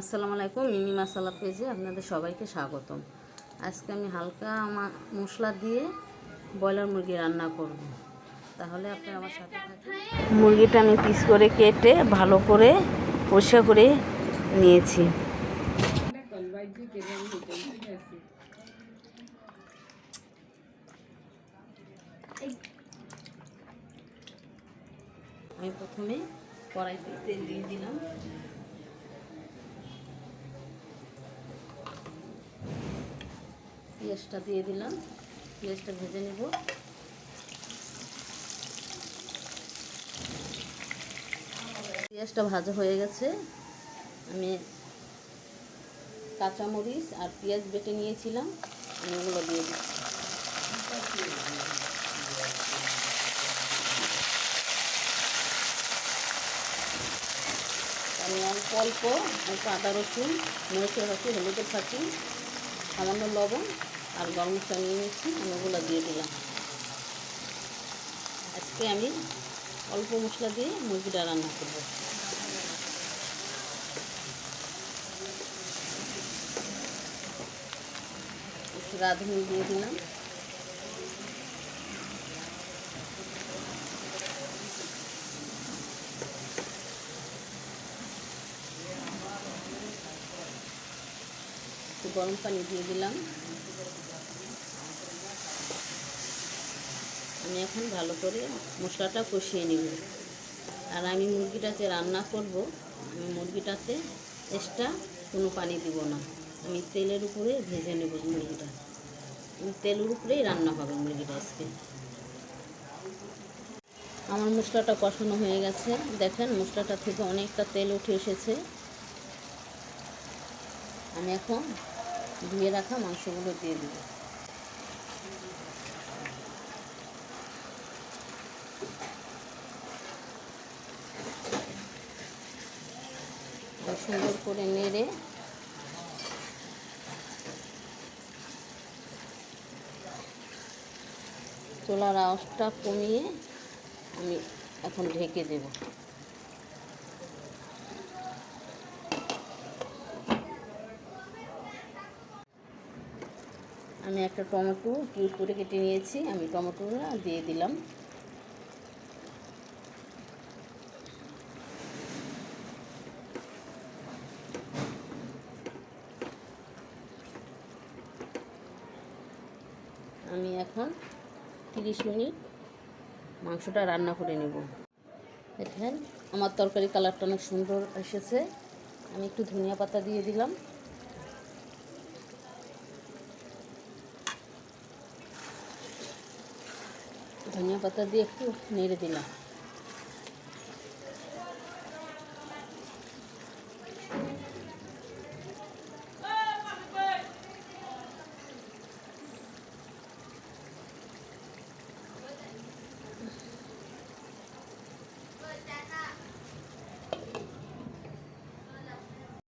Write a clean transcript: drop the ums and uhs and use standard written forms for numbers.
আসসালামু আলাইকুম। মিমি মশলা পেজে আপনাদের সবাইকে স্বাগতম। আজকে আমি হালকা মশলা দিয়ে ব্রয়লার মুরগি রান্না করব। তাহলে আপনি আমার সাথে থাকুন। মুরগিটা আমি পিস করে কেটে ভালো করে পরিষ্কার করে নিয়েছি। আমি প্রথমে কড়াইতে তেল দিয়ে দিলাম। পেঁয়াজটা দিয়ে দিলাম, পেঁয়াজটা ভেজে নেব। পেঁয়াজটা ভাজা হয়ে গেছে। আমি কাঁচামরিচ আর পেঁয়াজ বেটে নিয়েছিলাম, আমি ওগুলো দিয়ে দিচ্ছি। আমি অল্প অল্প আদা রসুন, মরিচের ফাঁকি, হলুদের ফাঁকি, সামান্য লবণ আর গরম মশলা নিয়ে নিচ্ছি, আমি ওগুলো দিয়ে দিলাম। আজকে আমি অল্প মশলা দিয়ে মুরগিটা রান্না করব। একটু রাঁধুনি দিয়ে দিলাম। একটু গরম পানি দিয়ে দিলাম। আমি এখন ভালো করে মশলাটা কষিয়ে নেব। আর আমি মুরগিটাতে রান্না করব, আমি মুরগিটাতে এক্সট্রা কোনো পানি দিব না। আমি তেলের উপরে ভেজে নেব মুরগিটা। তেলের উপরেই রান্না হবে মুরগিটা আজকে। আমার মশলাটা কষানো হয়ে গেছে, দেখেন মশলাটা থেকে অনেকটা তেল উঠে এসেছে। আমি এখন ধুয়ে রাখা মাংসগুলো দিয়ে দেব। সুন্দর করে নেড়ে চুলার আওয়াজটা কমিয়ে আমি এখন ঢেকে দেব। আমি একটা টমেটো কিউব করে কেটে নিয়েছি, আমি টমেটোটা দিয়ে দিলাম। আমি এখন 30 মিনিট মাংসটা রান্না করে নেব। দেখেন আমার তরকারি কালারটা অনেক সুন্দর এসেছে। আমি একটু ধনিয়া পাতা দিয়ে দিলাম। ধনিয়া পাতা দিয়ে একটু নেড়ে দিলাম।